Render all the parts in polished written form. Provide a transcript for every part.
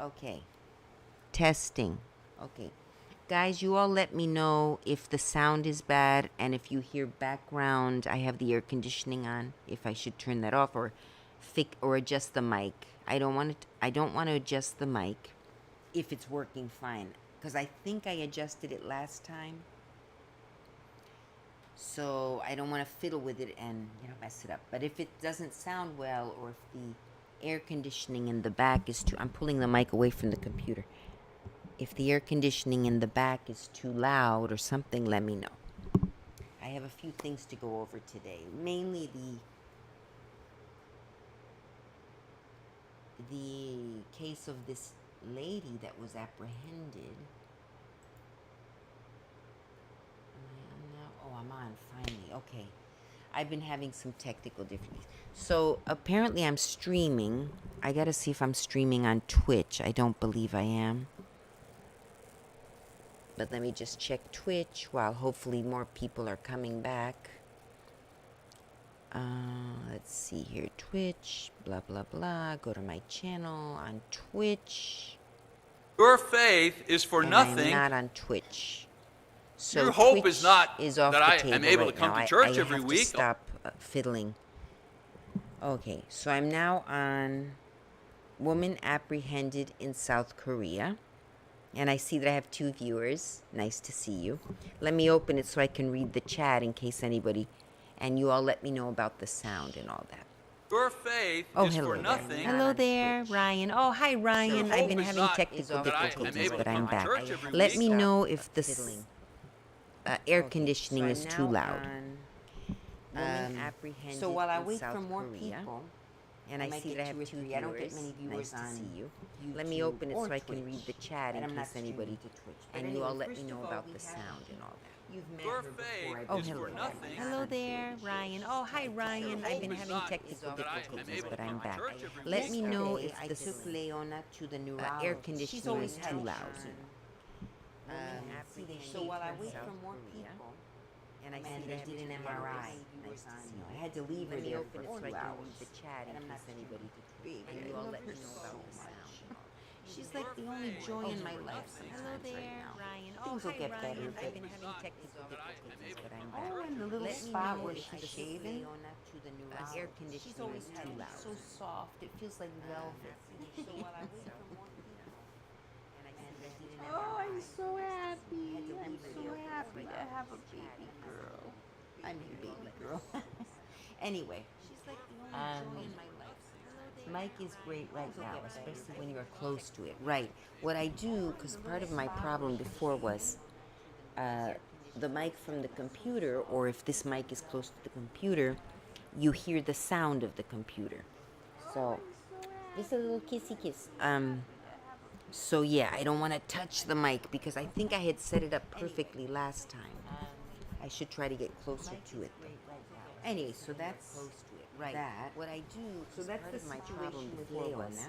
Okay. Testing. Okay. Guys, you all let me know if the sound is bad and if you hear background. I have the air conditioning on. If I should turn that off or adjust the mic. I don't want to adjust the mic if it's working fine, because I think I adjusted it last time. So I don't want to fiddle with it and mess it up. But if it doesn't sound well, or if the air conditioning in the back is too... I'm pulling the mic away from the computer. If the air conditioning in the back is too loud or something, let me know. I have a few things to go over today. Mainly the case of this lady that was apprehended. I'm on finally. Okay. I've been having some technical difficulties. So apparently I'm streaming. I gotta see if I'm streaming on Twitch. I don't believe I am. But let me just check Twitch while hopefully more people are coming back. Let's see here. Twitch, blah, blah, blah. Go to my channel on Twitch. Your faith is for and nothing. I'm not on Twitch. So your hope Twitch is not is off that the I table am able right to come now. to church I every have week. To stop fiddling. Okay, so I'm now on Woman Apprehended in South Korea. And I see that I have 2 viewers. Nice to see you. Let me open it so I can read the chat in case anybody... And you all let me know about the sound and all that. Your faith is for nothing. Hello there, Ryan. Oh, hi, Ryan. I've been having technical difficulties, but I'm back. Let me know if the air conditioning is too loud. So while I wait for more people, and I see that I have 2 viewers. I don't get many viewers on to see you. Let me open it so I can read the chat in case anybody... And you all let me know about the sound and all that. You've met her before. Hello. Hello there, Ryan. Oh, hi, Ryan. I've been having technical difficulties, but I'm back. Let me know if I took Leona to the air conditioning is too loud. So while I wait for more people, and I see they did an MRI. I had to leave her there for 2 hours. The chat in case anybody and you all let me know about the sound. She's like the only joy in my life sometimes right now. Ryan. Things will get better. I've been having technical difficulties, but I'm back. Oh, and the little spot where she's shaving. Air conditioning is too loud. So soft. It feels like velvet. Oh, I'm so happy. I'm so happy to have a baby girl. I mean, baby girl. Anyway, she's like the only joy in my life. Mic is great right now, especially when you're close to it. Right. What I do, because part of my problem before was the mic from the computer, or if this mic is close to the computer, you hear the sound of the computer. So, just a little kissy kiss. So yeah, I don't want to touch the mic because I think I had set it up perfectly last time. I should try to get closer to it though. Anyway, so that's close to it. Right. That. What I do, so that's part of my problem before was,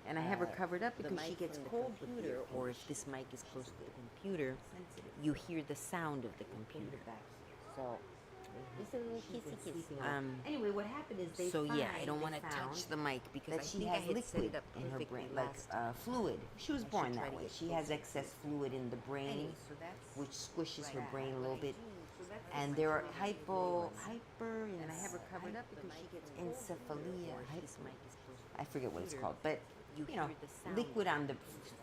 and I have her covered up because she gets cold computer, or if this mic is close to the computer, you hear the sound of the computer. So, just a little kissy kiss. Anyway, what happened is they I don't want to touch the mic because I think I had set it up in her brain, like fluid. She was born that way. She has excess fluid in the brain, which squishes her brain a little bit. And there are hyper, and I have her covered up because she gets encephalia. I forget what it's called, but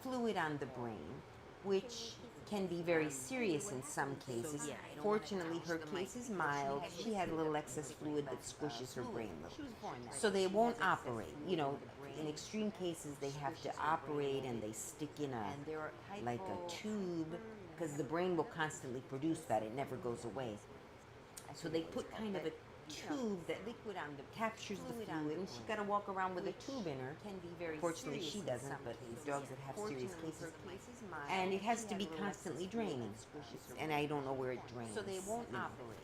fluid on the brain, which can be very serious in some cases. Fortunately, her case is mild. She had a little excess fluid that squishes her brain a little. So they won't operate. In extreme cases, they have to operate and they stick in a tube, because the brain will constantly produce that. It never goes away. So they put kind of a tube that captures the fluid, and she's got to walk around with a tube in her. Fortunately, she doesn't, but dogs that have serious cases. And it has to be constantly draining, and I don't know where it drains. So they won't operate.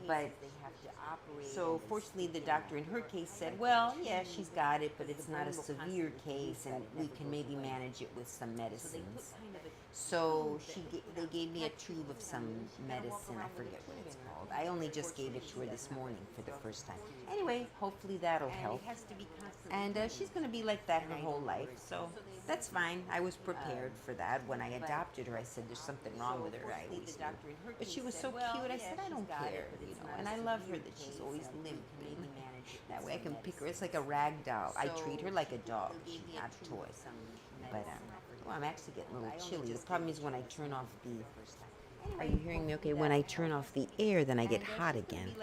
But so fortunately, the doctor in her case said, well, yeah, she's got it, but it's not a severe case, and we can maybe manage it with some medicines. So they gave me a tube of some medicine. I forget what it's called. I only just gave it to her this morning for the first time. Anyway, hopefully that'll help. And she's going to be like that her whole life. So that's fine. I was prepared for that. When I adopted her, I said there's something wrong with her. I always knew. But she was so cute. I said I don't care, you know. And I love her that she's always limp. That way I can pick her. It's like a rag doll. I treat her like a dog. She's not a toy. But well, I'm actually getting a little chilly. The problem is when I turn off the... Are you hearing me okay? When I turn off the air, then I get hot again.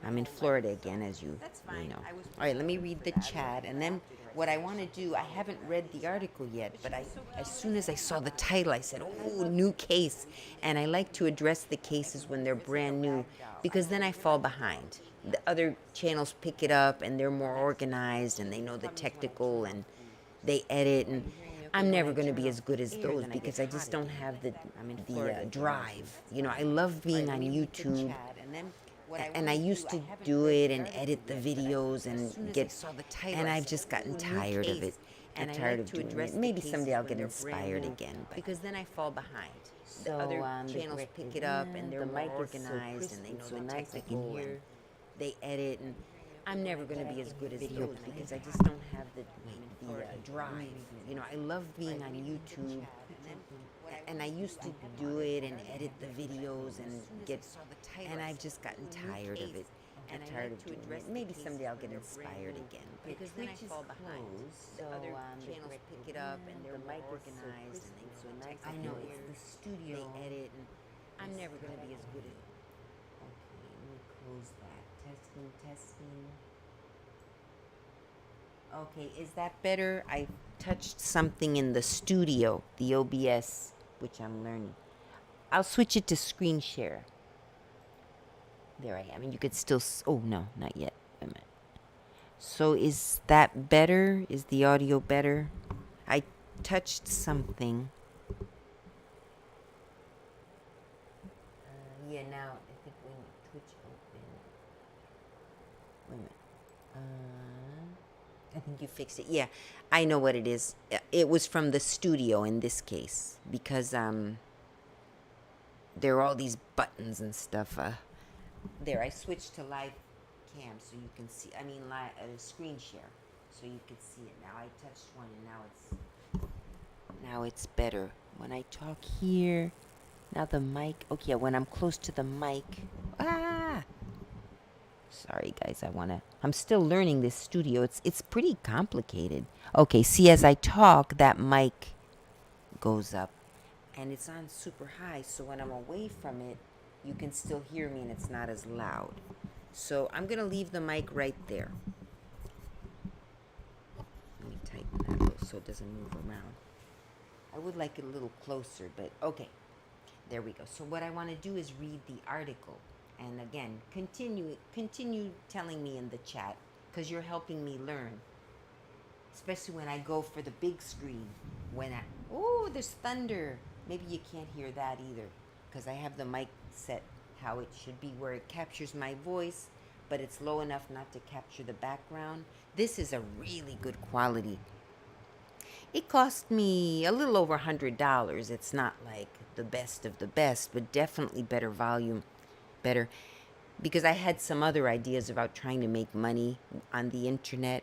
I'm in Florida again, as you know. All right, let me read the chat. And then what I want to do, I haven't read the article yet, but as soon as I saw the title, I said, oh, new case. And I like to address the cases when they're brand new, because then I fall behind. The other channels pick it up, and they're more organized, and they know the technical, and they edit, and... I'm never going to be as good as those because I just don't have the drive. You know, I love being on YouTube, and I used to do it and edit the videos and I've just gotten tired of it. I'm tired of doing it. Maybe someday I'll get inspired again, because then I fall behind. The other channels pick it up, and they're more organized, and they know the technical, and they edit, and I'm never going to be as good as those because I just don't have the drive. You know, I love being on YouTube, and I used to do it and edit the videos and I've just gotten tired of it. I'm tired of doing it. Maybe someday I'll get inspired again, because then I fall behind. The other channels pick it up, and they're more organized, and they know the technical. I know, it's the studio. They edit, and I'm never going to be as good at... Okay, let me close that. Testing. Okay, is that better? I touched something in the studio, the OBS, which I'm learning. I'll switch it to screen share. There I am. And you could still... Oh, no, not yet. Wait a minute. So is that better? Is the audio better? I touched something. Yeah, now I think when Twitch open... Wait a minute. I think you fixed it. Yeah, I know what it is. It was from the studio in this case, because there are all these buttons and stuff. There, I switched to live cam so you can see. I mean, screen share, so you can see it. Now I touched one, and now it's better. When I talk here, now the mic. Okay, when I'm close to the mic. Sorry, guys, I'm still learning this studio. It's pretty complicated. Okay, see, as I talk, that mic goes up. And it's on super high, so when I'm away from it, you can still hear me, and it's not as loud. So I'm going to leave the mic right there. Let me tighten that a little so it doesn't move around. I would like it a little closer, but okay. There we go. So what I want to do is read the article. And again, continue telling me in the chat, because you're helping me learn. Especially when I go for the big screen. Oh, there's thunder. Maybe you can't hear that either, because I have the mic set how it should be, where it captures my voice, but it's low enough not to capture the background. This is a really good quality. It cost me a little over $100. It's not like the best of the best, but definitely better volume. Better, because I had some other ideas about trying to make money on the internet.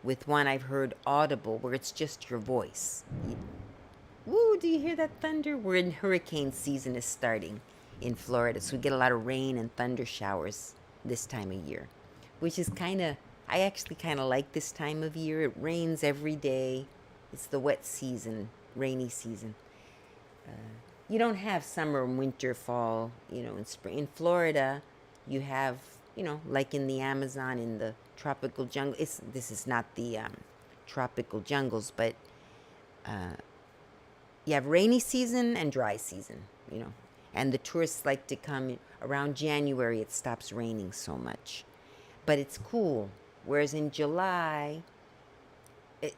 With one I've heard, Audible, where it's just your voice. Woo, do you hear that thunder? We're in hurricane season is starting in Florida, so we get a lot of rain and thunder showers this time of year, which is I actually kind of like this time of year. It rains every day. It's the wet season, rainy season. You don't have summer, winter, fall, in spring. In Florida, you have, like in the Amazon, in the tropical jungle. This is not the tropical jungles, but you have rainy season and dry season, And the tourists like to come around January. It stops raining so much. But it's cool. Whereas in July,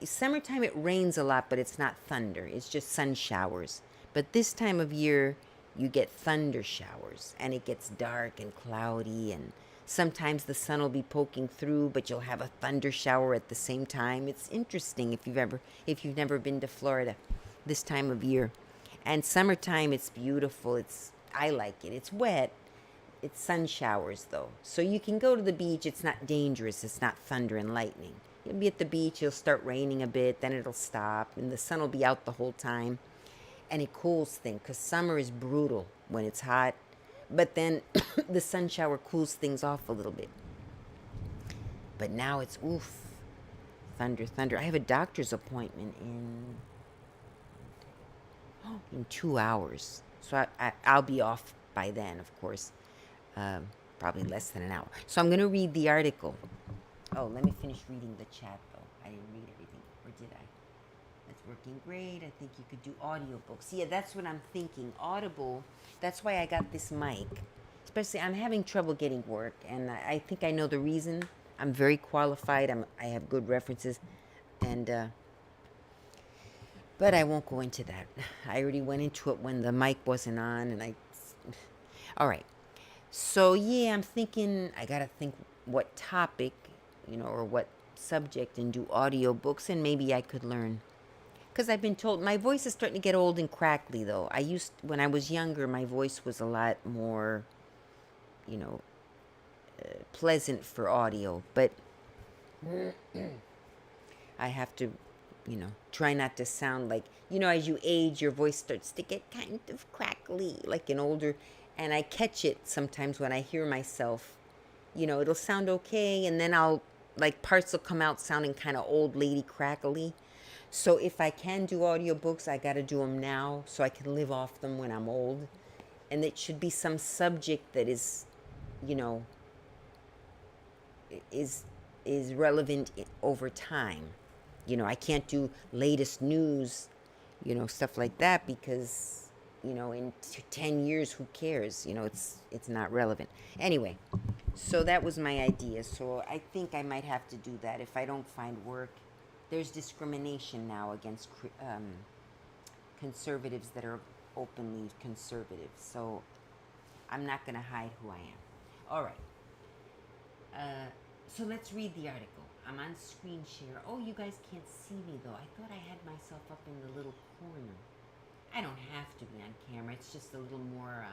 summertime, it rains a lot, but it's not thunder. It's just sun showers. But this time of year, you get thunder showers, and it gets dark and cloudy, and sometimes the sun will be poking through, but you'll have a thunder shower at the same time. It's interesting if you've never been to Florida this time of year. And summertime, it's beautiful. I like it. It's wet. It's sun showers, though. So you can go to the beach. It's not dangerous. It's not thunder and lightning. You'll be at the beach. It'll start raining a bit. Then it'll stop. And the sun will be out the whole time. And it cools things, because summer is brutal when it's hot. But then the sun shower cools things off a little bit. But now it's, oof, thunder, thunder. I have a doctor's appointment in 2 hours. So I'll be off by then, of course. Probably less than an hour. So I'm going to read the article. Oh, let me finish reading the chat, though. I didn't read everything. Or did I? That's working great. I think you could do audiobooks. Yeah, that's what I'm thinking. Audible. That's why I got this mic. Especially, I'm having trouble getting work. And I think I know the reason. I'm very qualified. I have good references. And, but I won't go into that. I already went into it when the mic wasn't on. And all right. So, yeah, I'm thinking, I got to think what topic, or what subject, and do audiobooks, and maybe I could learn. Because I've been told, my voice is starting to get old and crackly, though. When I was younger, my voice was a lot more, pleasant for audio. But I have to, try not to sound like, as you age, your voice starts to get kind of crackly, like an older. And I catch it sometimes when I hear myself. It'll sound okay, and then parts will come out sounding kind of old lady crackly. So if I can do audiobooks, I got to do them now so I can live off them when I'm old. And it should be some subject that is, is relevant over time. I can't do latest news, stuff like that, because in 10 years, who cares? It's not relevant. Anyway, so that was my idea. So I think I might have to do that if I don't find work. There's discrimination now against conservatives that are openly conservative. So I'm not going to hide who I am. All right. So let's read the article. I'm on screen share. Oh, you guys can't see me, though. I thought I had myself up in the little corner. I don't have to be on camera. It's just a little more,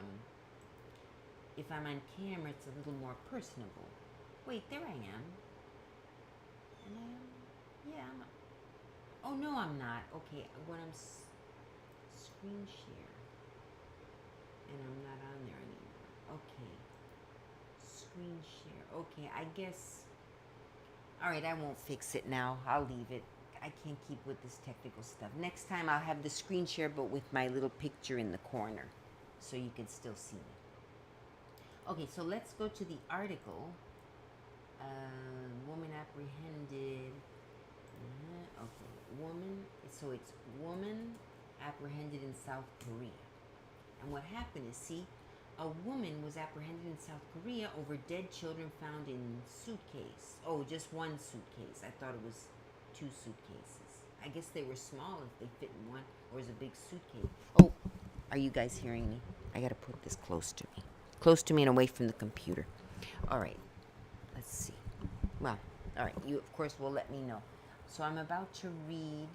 if I'm on camera, it's a little more personable. Wait, there I am. Am I on? Yeah, oh, no, I'm not. Okay, when I'm screen share, and I'm not on there anymore. Okay. Screen share. Okay, I guess. All right, I won't fix it now. I'll leave it. I can't keep with this technical stuff. Next time I'll have the screen share, but with my little picture in the corner, so you can still see me. Okay, so let's go to the article. Woman apprehended. Okay, woman. So it's woman apprehended in South Korea. And what happened is, a woman was apprehended in South Korea over dead children found in suitcase. Oh, just one suitcase. I thought it was 2 suitcases. I guess they were small if they fit in one, or is a big suitcase. Oh, are you guys hearing me? I got to put this close to me and away from the computer. All right, let's see. Well, all right, you of course will let me know. So I'm about to read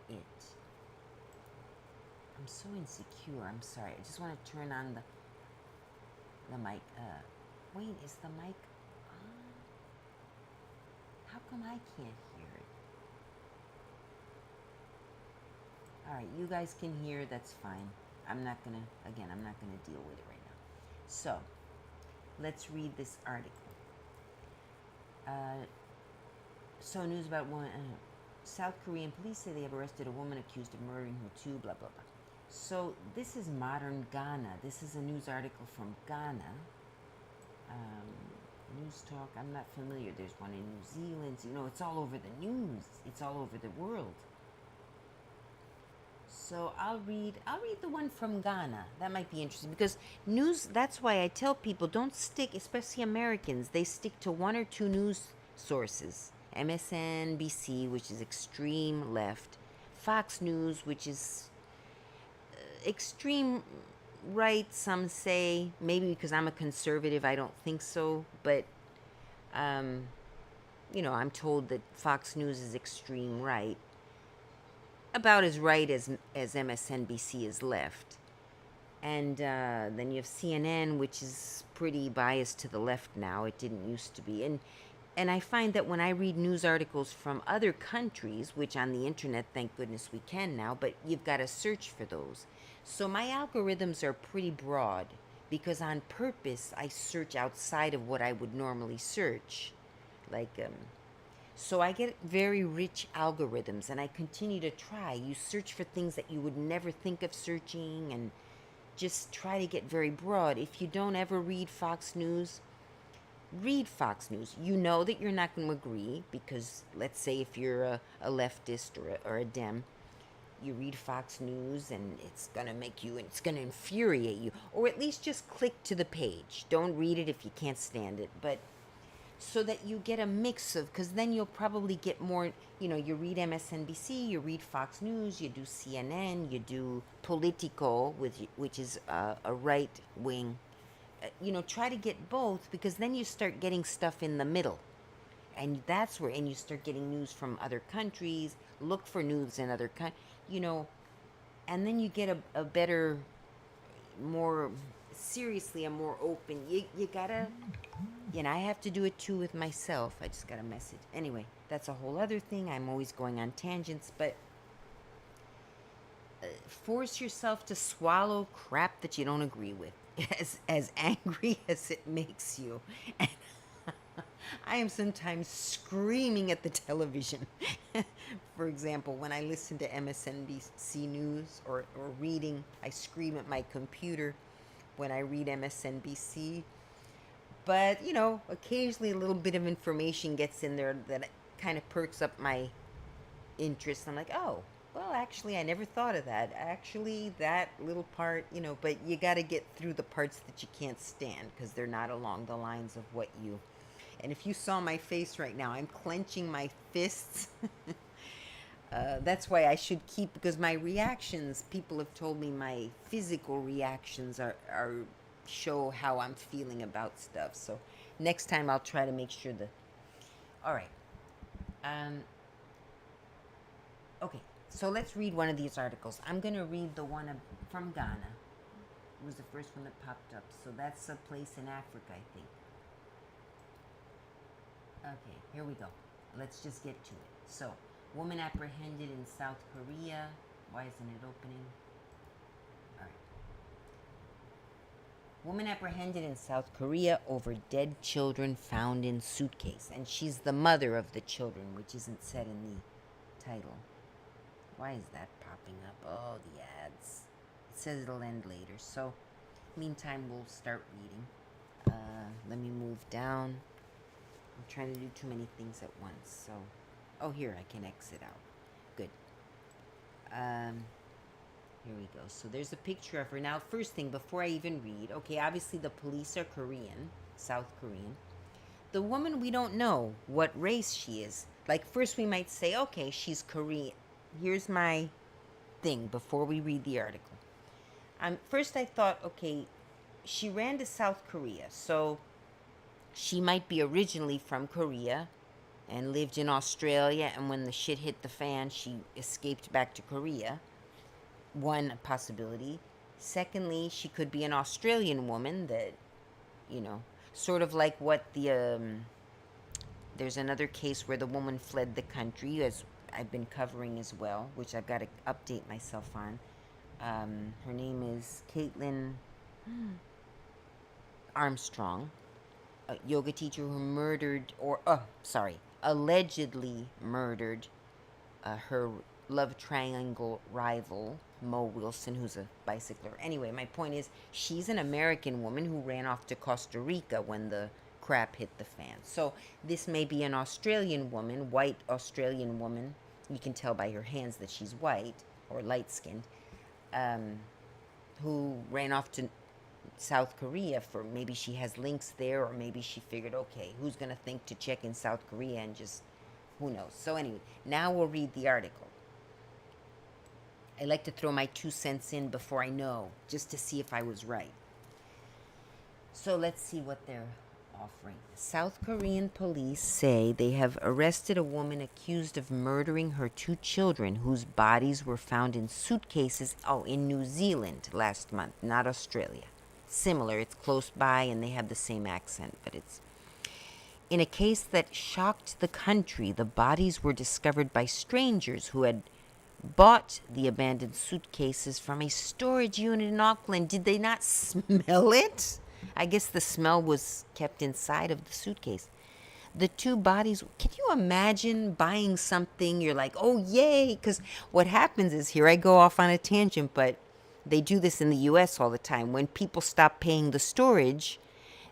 it. I'm so insecure. I'm sorry. I just want to turn on the mic. Wait, is the mic on? How come I can't hear it? All right, you guys can hear. That's fine. I'm not gonna deal with it right now. So, let's read this article. So news about one. South Korean police say they have arrested a woman accused of murdering her 2, blah, blah, blah. So this is modern Ghana. This is a news article from Ghana. News Talk, I'm not familiar. There's one in New Zealand. It's all over the news. It's all over the world. So I'll read the one from Ghana. That might be interesting, because news, that's why I tell people, don't stick, especially Americans, they stick to 1 or 2 news sources. MSNBC, which is extreme left. Fox News, which is extreme right, some say. Maybe because I'm a conservative, I don't think so. But, I'm told that Fox News is extreme right. about as right as MSNBC is left. And then you have CNN, which is pretty biased to the left now. It didn't used to be. And I find that when I read news articles from other countries, which on the internet, thank goodness we can now, but you've got to search for those. So my algorithms are pretty broad because on purpose I search outside of what I would normally search. So I get very rich algorithms, and I continue to try. You search for things that you would never think of searching, and just try to get very broad. If you don't ever read Fox News, read Fox News. You know that you're not going to agree because, let's say, if you're a leftist or a Dem, you read Fox News and it's going to make you, it's going to infuriate you. Or at least just click to the page. Don't read it if you can't stand it. But so that you get a mix of, because then you'll probably get more, you read MSNBC, you read Fox News, you do CNN, you do Politico, which is a right wing. Try to get both, because then you start getting stuff in the middle. And that's where, and you start getting news from other countries, look for news in other countries, and then you get a better, more, seriously, a more open, you gotta, I have to do it too with myself. I just got a message. Anyway, that's a whole other thing. I'm always going on tangents, but force yourself to swallow crap that you don't agree with, as angry as it makes you. And I am sometimes screaming at the television. For example, when I listen to MSNBC News or reading, I scream at my computer when I read MSNBC. But, occasionally a little bit of information gets in there that kind of perks up my interest. I'm like, oh, well, actually, I never thought of that. Actually, that little part, but you got to get through the parts that you can't stand because they're not along the lines of what you... And if you saw my face right now, I'm clenching my fists. That's why I should keep, because my reactions, people have told me my physical reactions are show how I'm feeling about stuff. So next time I'll try to make sure that... All right. Okay, so let's read one of these articles. I'm going to read the one from Ghana. It was the first one that popped up. So that's a place in Africa, I think. Okay, here we go. Let's just get to it. So, woman apprehended in South Korea. Why isn't it opening? All right. Woman apprehended in South Korea over dead children found in suitcase. And she's the mother of the children, which isn't said in the title. Why is that popping up? Oh, the ads. It says it'll end later. So, meantime, we'll start reading. Let me move down. I'm trying to do too many things at once. So, oh, here, I can exit out. Good. Here we go. So there's a picture of her. Now, first thing, before I even read, okay, obviously the police are Korean, South Korean. The woman, we don't know what race she is. Like, first we might say, okay, she's Korean. Here's my thing before we read the article. First I thought, okay, she ran to South Korea, so she might be originally from Korea and lived in Australia, and when the shit hit the fan, she escaped back to Korea. One possibility. Secondly, she could be an Australian woman that, sort of like what there's another case where the woman fled the country, as I've been covering as well, which I've got to update myself on. Her name is Caitlin Armstrong, a yoga teacher who allegedly murdered her love triangle rival, Mo Wilson, who's a bicycler. Anyway, my point is, she's an American woman who ran off to Costa Rica when the crap hit the fan. So this may be an Australian woman, white Australian woman. You can tell by her hands that she's white or light-skinned, who ran off to South Korea for, maybe she has links there, or maybe she figured, okay, who's going to think to check in South Korea, and just, who knows. So anyway, now we'll read the article. I like to throw my 2 cents in before I know, just to see if I was right. So let's see what they're... offering. South Korean police say they have arrested a woman accused of murdering her 2 children whose bodies were found in suitcases, in New Zealand last month, not Australia. Similar, it's close by and they have the same accent, but it's... In a case that shocked the country, the bodies were discovered by strangers who had bought the abandoned suitcases from a storage unit in Auckland. Did they not smell it? I guess the smell was kept inside of the suitcase. The 2 bodies, can you imagine buying something? You're like, oh, yay. Because what happens is, here I go off on a tangent, but they do this in the U.S. all the time. When people stop paying the storage,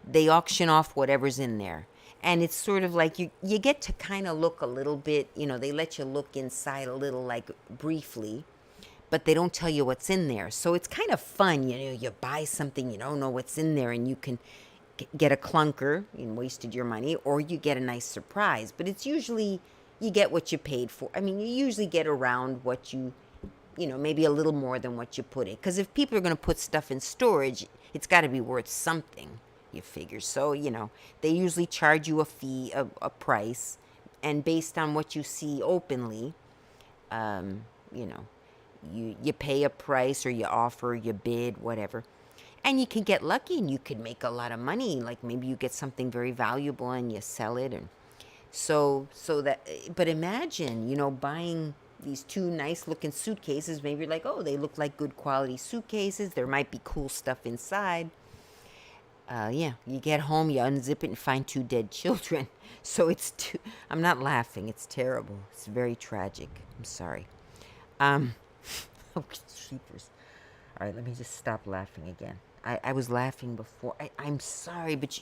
they auction off whatever's in there. And it's sort of like you get to kind of look a little bit, they let you look inside a little, like briefly, but they don't tell you what's in there. So it's kind of fun, you buy something, you don't know what's in there, and you can get a clunker, you wasted your money, or you get a nice surprise. But it's usually, you get what you paid for. I mean, you usually get around what maybe a little more than what you put in. Because if people are going to put stuff in storage, it's got to be worth something. You figure. So, they usually charge you a fee, a price, and based on what you see openly, you pay a price, or you offer, you bid, whatever. And you can get lucky and you could make a lot of money. Like maybe you get something very valuable and you sell it. And but imagine, buying these 2 nice looking suitcases. Maybe you're like, oh, they look like good quality suitcases. There might be cool stuff inside. You get home, you unzip it and find 2 dead children. So I'm not laughing. It's terrible. It's very tragic. I'm sorry. Oh, jeepers. All right, let me just stop laughing again. I was laughing before. I'm sorry, but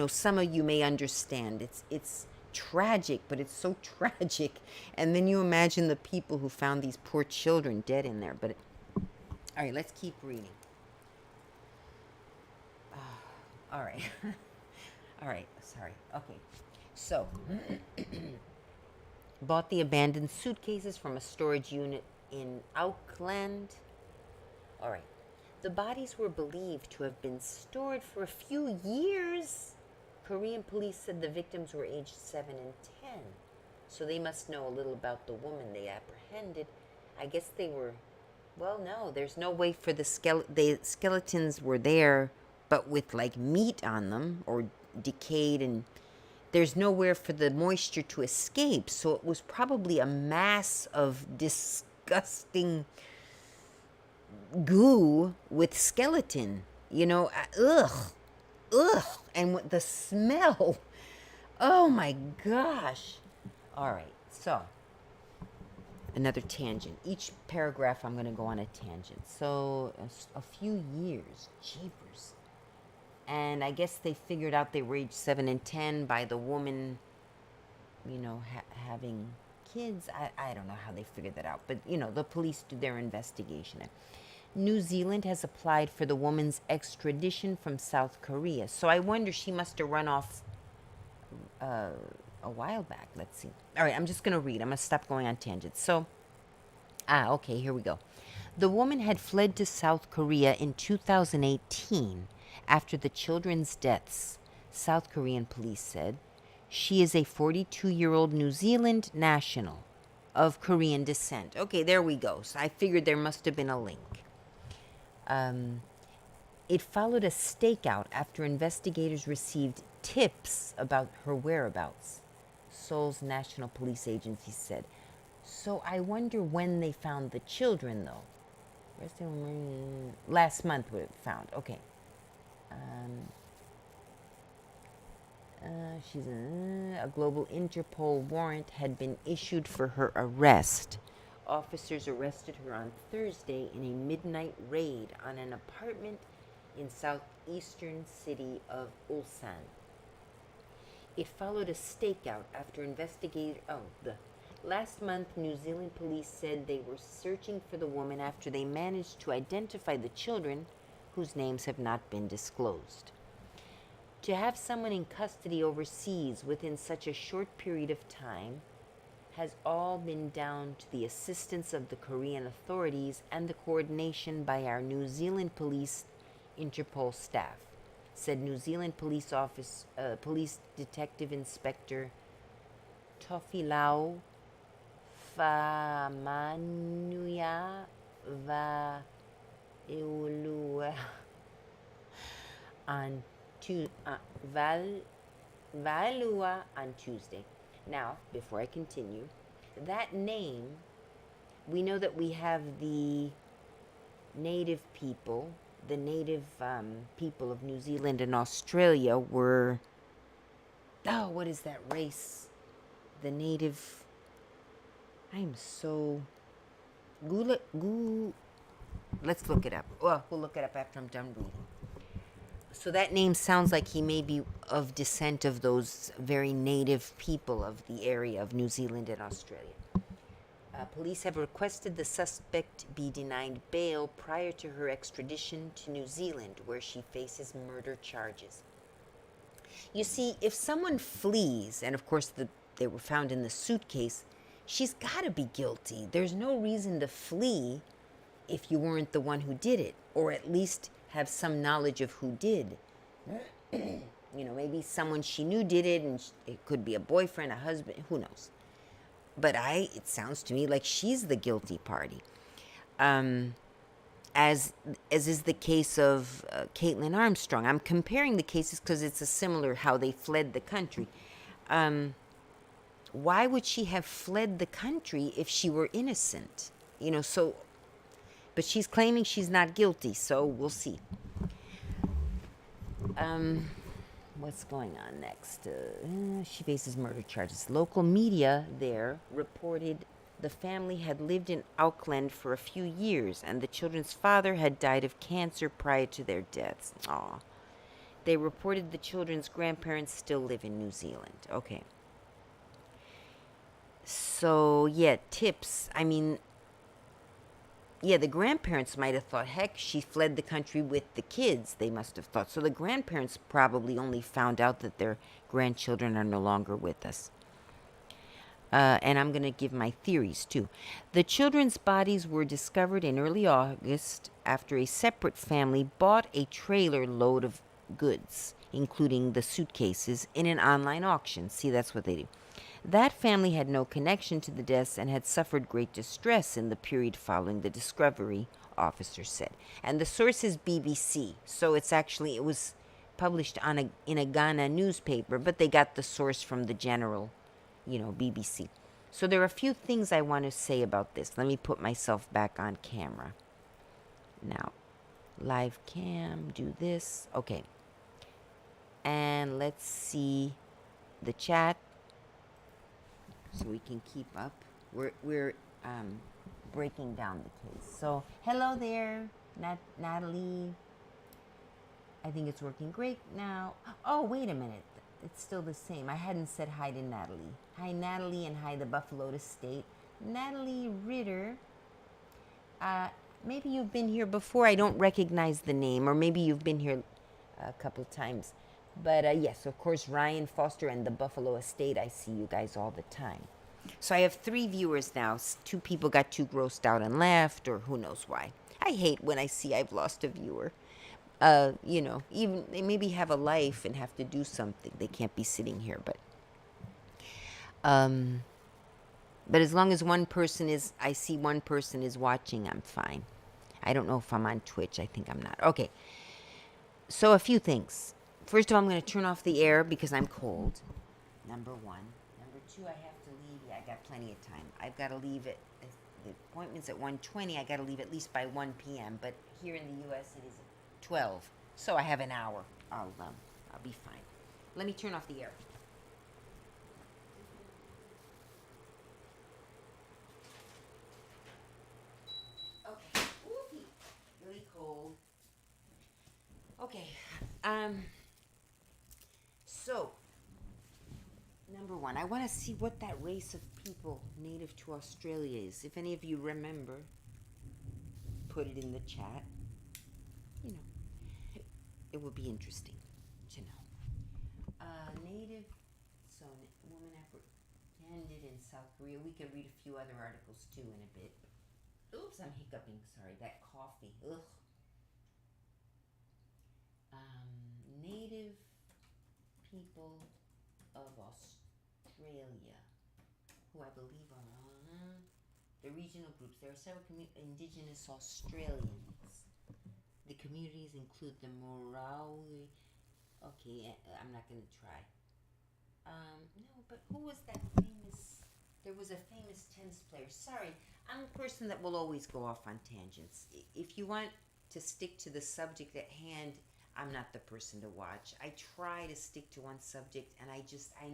some of you may understand. It's tragic, but it's so tragic. And then you imagine the people who found these poor children dead in there. But all right, let's keep reading. All right. All right. Sorry. Okay. So, bought the abandoned suitcases from a storage unit in Auckland. All right. The bodies were believed to have been stored for a few years. Korean police said the victims were aged 7 and 10. So they must know a little about the woman they apprehended. I guess they were... Well, no. There's no way for the skeletons were there, but with like meat on them or decayed, and there's nowhere for the moisture to escape. So it was probably a mass of disgusting goo with skeleton, ugh, and with the smell. Oh my gosh. All right, so another tangent. Each paragraph I'm going to go on a tangent. So a few years, jeepers. And I guess they figured out they were age 7 and 10 by the woman, having kids. I don't know how they figured that out. But, the police do their investigation. New Zealand has applied for the woman's extradition from South Korea. So I wonder, she must have run off a while back. Let's see. All right, I'm just going to read. I'm going to stop going on tangents. So, okay, here we go. The woman had fled to South Korea in 2018 after the children's deaths, South Korean police said. She is a 42-year-old New Zealand national of Korean descent. Okay, there we go. So I figured there must have been a link. It followed a stakeout after investigators received tips about her whereabouts, Seoul's National Police Agency said. So I wonder when they found the children, though. Last month we found. Okay. A global Interpol warrant had been issued for her arrest. Officers arrested her on Thursday in a midnight raid on an apartment in southeastern city of Ulsan. It followed a stakeout after last month, New Zealand police said they were searching for the woman after they managed to identify the children whose names have not been disclosed. To have someone in custody overseas within such a short period of time has all been down to the assistance of the Korean authorities and the coordination by our New Zealand police Interpol staff. said New Zealand police detective inspector Tofilau Famanuia Va Eulua on Valua on Tuesday. Now, before I continue, that name, we know that we have the native people, the native people of New Zealand and Australia were, oh, what is that race? The native, I'm so, let's look it up. Well, we'll look it up after I'm done reading. So that name sounds like he may be of descent of those very native people of the area of New Zealand and Australia. Police have requested the suspect be denied bail prior to her extradition to New Zealand, where she faces murder charges. You see, if someone flees, and of course they were found in the suitcase, she's got to be guilty. There's no reason to flee if you weren't the one who did it, or at least have some knowledge of who did. Maybe someone she knew did it, and it could be a boyfriend, a husband, who knows. But it sounds to me like she's the guilty party. As is the case of Caitlin Armstrong. I'm comparing the cases because it's a similar how they fled the country. Why would she have fled the country if she were innocent? But she's claiming she's not guilty, so we'll see. What's going on next? She faces murder charges. Local media there reported the family had lived in Auckland for a few years, and the children's father had died of cancer prior to their deaths. Aw. They reported the children's grandparents still live in New Zealand. Okay. So, tips. The grandparents might have thought, heck, she fled the country with the kids, they must have thought. So the grandparents probably only found out that their grandchildren are no longer with us. And I'm going to give my theories, too. The children's bodies were discovered in early August after a separate family bought a trailer load of goods, including the suitcases, in an online auction. See, that's what they do. That family had no connection to the deaths and had suffered great distress in the period following the discovery, officers said. And the source is BBC, so it was published in a Ghana newspaper, but they got the source from the general, BBC. So there are a few things I want to say about this. Let me put myself back on camera. Now, live cam, do this. Okay. And let's see the chat, so we can keep up. We're breaking down the case. So, hello there, Natalie. I think it's working great now. Oh, wait a minute. It's still the same. I hadn't said hi to Natalie. Hi, Natalie, and hi, the Buffalo State. Natalie Ritter. Maybe you've been here before. I don't recognize the name, or maybe you've been here a couple times. But yes, of course, Ryan Foster and the Buffalo Estate, I see you guys all the time. So I have 3 viewers now. 2 people got too grossed out and left, or who knows why. I hate when I see I've lost a viewer. Even they maybe have a life and have to do something. They can't be sitting here, but as long as I see one person is watching, I'm fine. I don't know if I'm on Twitch. I think I'm not. Okay. So a few things. First of all, I'm going to turn off the air because I'm cold. Number 1. Number 2, I have to leave. Yeah, I got plenty of time. I've got to leave the appointment's at 1:20. I got to leave at least by 1 p.m. But here in the U.S. it is 12. So I have an hour. I'll be fine. Let me turn off the air. Okay. Ooh, really cold. Okay. So, number 1, I want to see what that race of people native to Australia is. If any of you remember, put it in the chat. It would be interesting to know. Native, so woman apprehended in South Korea. We could read a few other articles too in a bit. Oops, I'm hiccuping. Sorry, that coffee. Ugh. Native people of Australia, who I believe are the regional groups. There are several indigenous Australians. The communities include the Morawi. Okay, I'm not going to try. No, but who was that famous? There was a famous tennis player. Sorry, I'm a person that will always go off on tangents. If you want to stick to the subject at hand, I'm not the person to watch. I try to stick to one subject, and I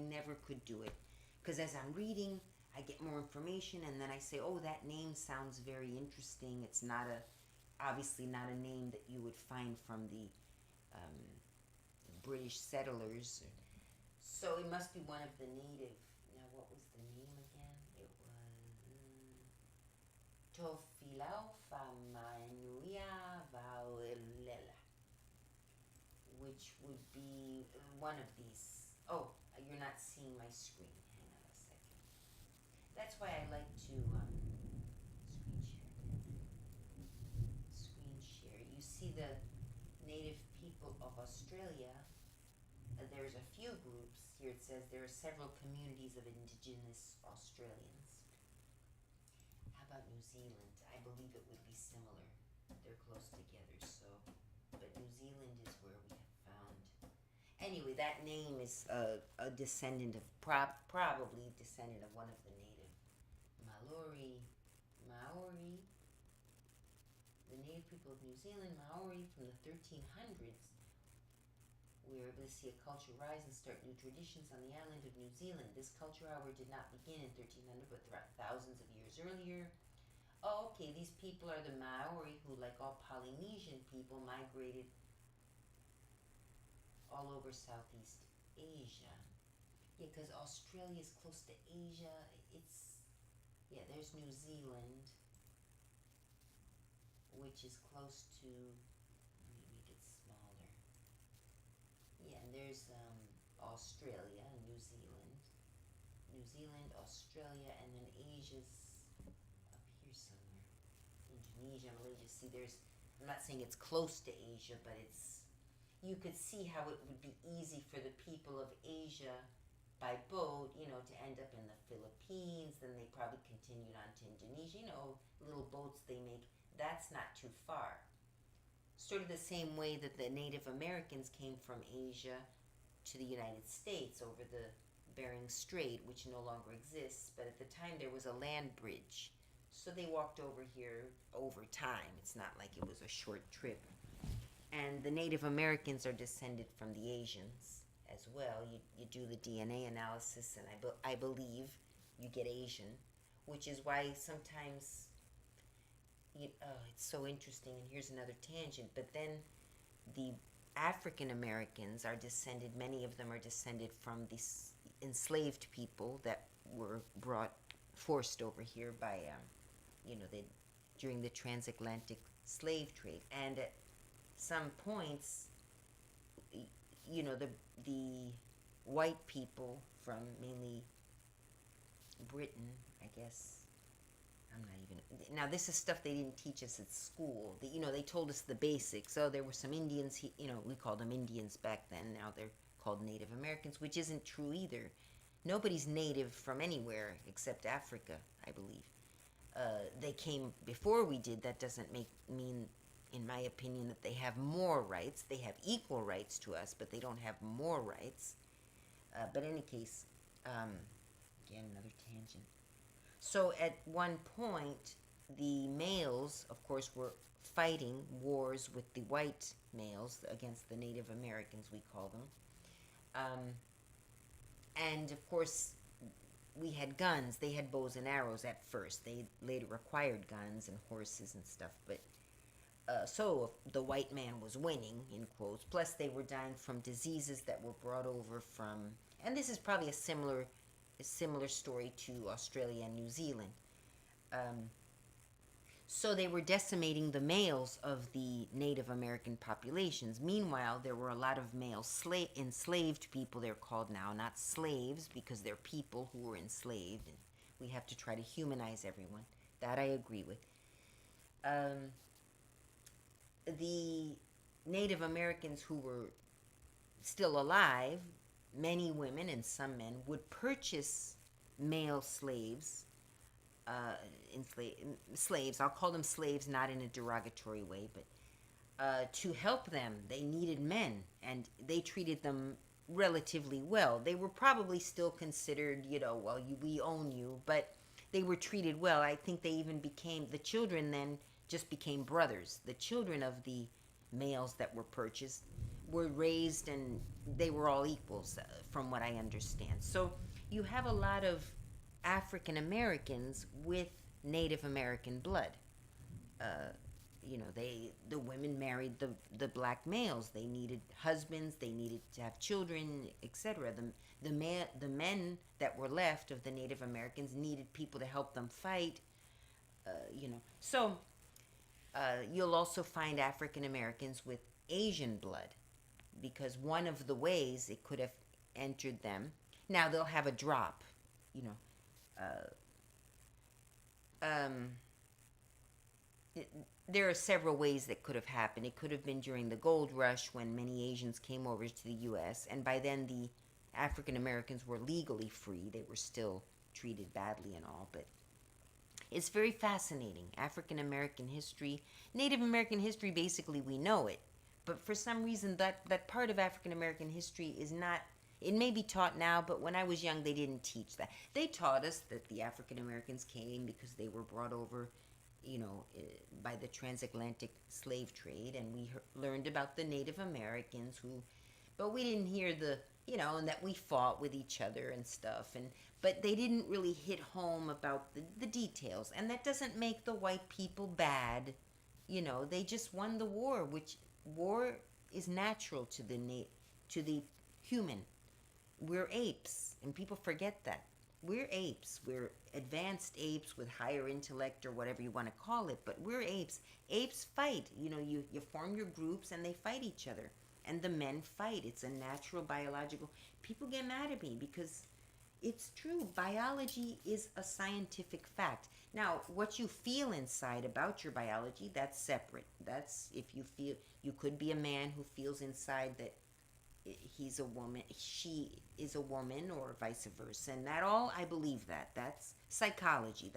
never could do it. Because as I'm reading, I get more information, and then I say, oh, that name sounds very interesting. It's not obviously not a name that you would find from the British settlers. So it must be one of the native. Now, what was the name again? It was Tofilaufa Vaolela, which would be one of these. Oh, you're not seeing my screen. Hang on a second. That's why I like to screen share. Screen share. You see the native people of Australia. There's a few groups. Here it says there are several communities of indigenous Australians. How about New Zealand? I believe it would be similar. They're close together, so. But New Zealand is where we have found. Anyway, that name is a descendant of, probably descendant of one of the native Maori. The native people of New Zealand, Maori, from the 1300s. We were able to see a culture rise and start new traditions on the island of New Zealand. This culture, however, did not begin in 1300, but throughout thousands of years earlier. Oh, okay, these people are the Maori, who, like all Polynesian people, migrated all over Southeast Asia. Yeah, because Australia is close to Asia. There's New Zealand, which is close to, let me make it smaller. Yeah, and there's Australia, New Zealand, Australia, and then Asia's up here somewhere. Indonesia, Malaysia. See, I'm not saying it's close to Asia, but you could see how it would be easy for the people of Asia by boat, to end up in the Philippines. Then they probably continued on to Indonesia, little boats they make. That's not too far. Sort of the same way that the Native Americans came from Asia to the United States over the Bering Strait, which no longer exists, but at the time there was a land bridge. So they walked over here over time. It's not like it was a short trip. And the Native Americans are descended from the Asians as well. You do the DNA analysis, and I believe you get Asian, which is why sometimes it's so interesting. And here's another tangent. But then the African Americans are descended, many of them are descended from these enslaved people that were forced over here by, during the transatlantic slave trade. And at some points, the white people from mainly Britain, I guess. Now this is stuff they didn't teach us at school. They told us the basics. So there were some Indians, we called them Indians back then. Now they're called Native Americans, which isn't true either. Nobody's native from anywhere except Africa, I believe. They came before we did. That doesn't mean, in my opinion, that they have more rights. They have equal rights to us, but they don't have more rights. But in any case, again, another tangent. So at one point, the males, of course, were fighting wars with the white males against the Native Americans, we call them. And of course, we had guns. They had bows and arrows at first. They later acquired guns and horses and stuff. But so the white man was winning, in quotes. Plus, they were dying from diseases that were brought over from, and this is probably a similar story to Australia and New Zealand. So they were decimating the males of the Native American populations. Meanwhile, there were a lot of male enslaved people, they're called now, not slaves, because they're people who were enslaved. And we have to try to humanize everyone. That I agree with. The Native Americans who were still alive, many women and some men would purchase male slaves, slaves. I'll call them slaves, not in a derogatory way, but to help them. They needed men, and they treated them relatively well. They were probably still considered, well, we own you, but they were treated well. I think they even became, the children then just became brothers. The children of the males that were purchased were raised and they were all equals, from what I understand. So you have a lot of African Americans with Native American blood. The women married the black males. They needed husbands. They needed to have children, etc. The men that were left of the Native Americans needed people to help them fight. So you'll also find African Americans with Asian blood, because one of the ways it could have entered them. Now they'll have a drop, there are several ways that could have happened. It could have been during the gold rush when many Asians came over to the U.S., and by then the African Americans were legally free. They were still treated badly and all, but it's very fascinating. African American history, Native American history, basically we know it, but for some reason that part of African American history is not, it may be taught now, but when I was young they didn't teach that. They taught us that the African Americans came because they were brought over by the transatlantic slave trade, and we learned about the Native Americans but we didn't hear and that we fought with each other and stuff, but they didn't really hit home about the details, and that doesn't make the white people bad. They just won the war, which war is natural to the human. We're apes, and people forget that. We're apes. We're advanced apes with higher intellect, or whatever you want to call it, but we're apes. Apes fight. You form your groups and they fight each other. And the men fight. It's a natural biological. People get mad at me because it's true. Biology is a scientific fact. Now, what you feel inside about your biology, that's separate. That's if you could be a man who feels inside that he's a woman, she is a woman, or vice versa, and that all, I believe that's psychology.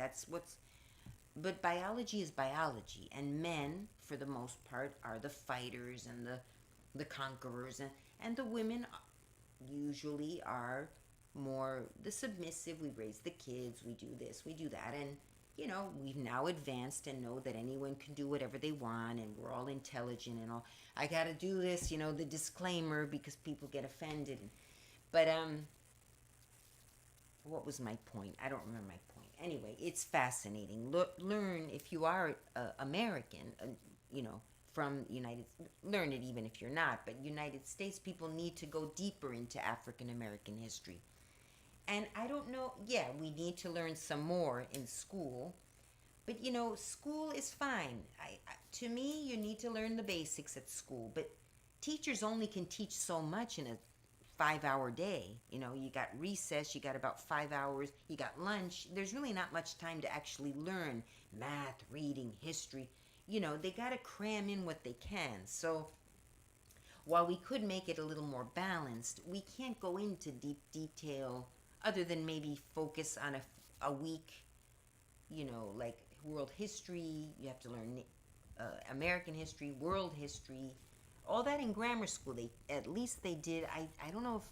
But biology is biology, and men, for the most part, are the fighters and the conquerors, and the women usually are more the submissive. We raise the kids, we do this, we do that, and we've now advanced and know that anyone can do whatever they want, and we're all intelligent and all. I gotta do this, the disclaimer, because people get offended. But what was my point? I don't remember my point. Anyway, it's fascinating. Learn, if you are American, from learn it even if you're not. But United States people need to go deeper into African American history. And I don't know, we need to learn some more in school. But, school is fine. To me, you need to learn the basics at school. But teachers only can teach so much in a 5-hour day. You got recess, you got about 5 hours, you got lunch. There's really not much time to actually learn math, reading, history. They got to cram in what they can. So while we could make it a little more balanced, we can't go into deep detail other than maybe focus on a week, like world history. You have to learn American history, world history, all that in grammar school. At least they did. I don't know if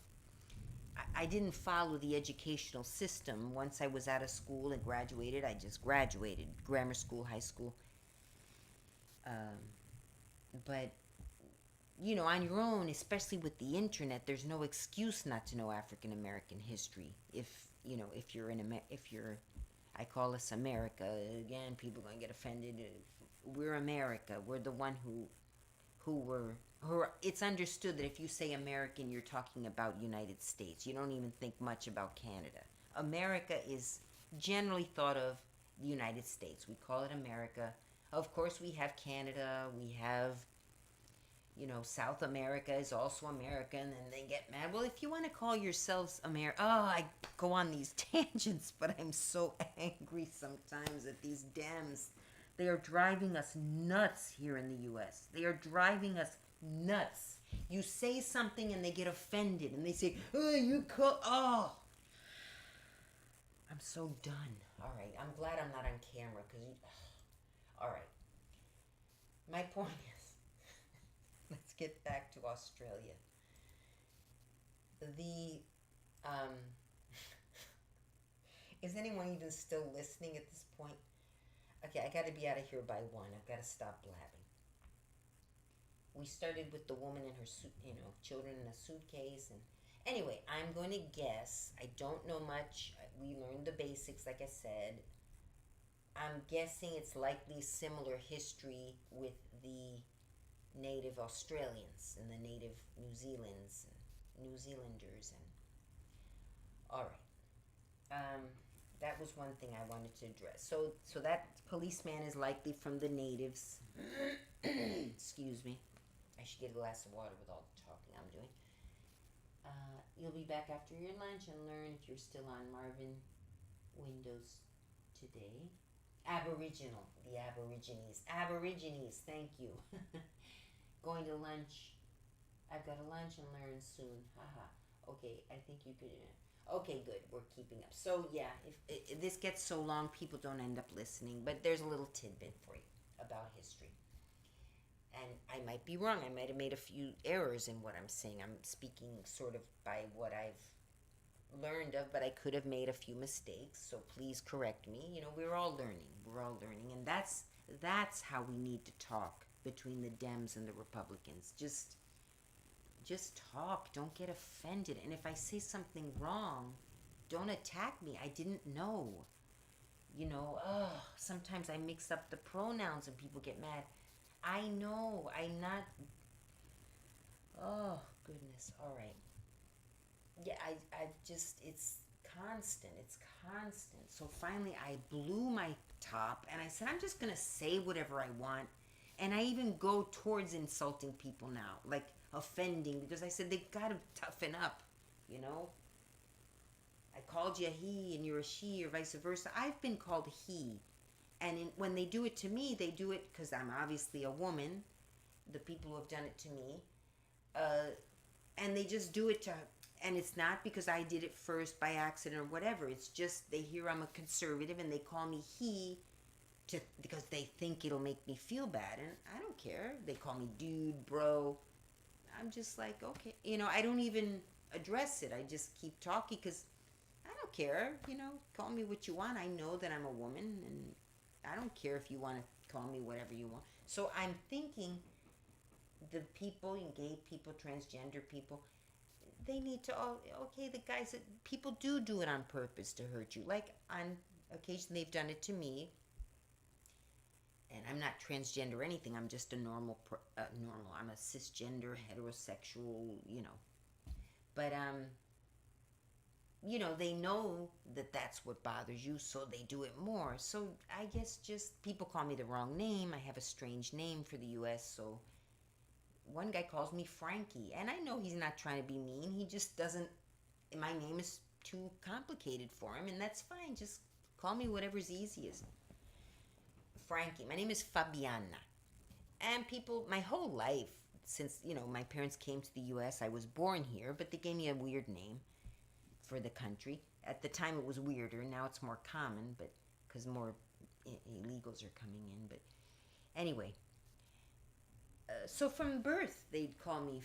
I didn't follow the educational system. Once I was out of school and graduated, I just graduated grammar school, high school. But on your own, especially with the internet, there's no excuse not to know African American history. If you're, I call us America. Again, people are gonna get offended. We're America. We're the one it's understood that if you say American, you're talking about United States. You don't even think much about Canada. America is generally thought of the United States. We call it America. Of course, we have Canada. We have South America is also America, and then they get mad. Well, if you want to call yourselves America, I go on these tangents, but I'm so angry sometimes at these Dems. They are driving us nuts here in the U.S. They are driving us Nuts. You say something and they get offended and they say, oh, you call. Oh. I'm so done. All right. I'm glad I'm not on camera because you. All right. My point is, let's get back to Australia. Is anyone even still listening at this point? Okay, I got to be out of here by 1. I've got to stop blabbing. We started with the woman and her children in a suitcase, and anyway, I'm going to guess. I don't know much. We learned the basics, like I said. I'm guessing it's likely similar history with the native Australians and the native New Zealanders and all right. That was one thing I wanted to address. So that policeman is likely from the natives. Excuse me. I should get a glass of water with all the talking I'm doing. You'll be back after your lunch and learn if you're still on Marvin Windows today. Aboriginal. The Aborigines. Aborigines, thank you. Going to lunch. I've got a lunch and learn soon. Haha. Okay, I think you could. Okay, good. We're keeping up. So, yeah, if this gets so long, people don't end up listening. But there's a little tidbit for you about history. And I might be wrong. I might have made a few errors in what I'm saying. I'm speaking sort of by what I've learned of, but I could have made a few mistakes. So please correct me. We're all learning. We're all learning. And that's how we need to talk between the Dems and the Republicans. Just talk. Don't get offended. And if I say something wrong, don't attack me. I didn't know. Sometimes I mix up the pronouns and people get mad. I know. I'm not. Oh, goodness. All right. Yeah, I've just, it's constant. It's constant. So finally I blew my top and I said, I'm just going to say whatever I want. And I even go towards insulting people now, like offending, because I said they got to toughen up, I called you a he and you're a she or vice versa. I've been called a he. And when they do it to me, they do it because I'm obviously a woman, the people who have done it to me. And they just do it to, and it's not because I did it first by accident or whatever. It's just they hear I'm a conservative and they call me he because they think it'll make me feel bad. And I don't care. They call me dude, bro. I'm just like, okay. I don't even address it. I just keep talking because I don't care. Call me what you want. I know that I'm a woman and I don't care if you want to call me whatever you want. So I'm thinking the people, gay people, transgender people, they need to, the guys, people do it on purpose to hurt you. Like on occasion they've done it to me. And I'm not transgender or anything. I'm just a normal. I'm a cisgender, heterosexual, But, they know that that's what bothers you, so they do it more. So I guess just people call me the wrong name. I have a strange name for the U.S., so one guy calls me Frankie. And I know he's not trying to be mean. He just doesn't, my name is too complicated for him, and that's fine. Just call me whatever's easiest. Frankie. My name is Fabiana. And people, my whole life, since, my parents came to the U.S., I was born here, but they gave me a weird name for the country. At the time, it was weirder. Now it's more common, but because more illegals are coming in. But anyway, so from birth, they'd call me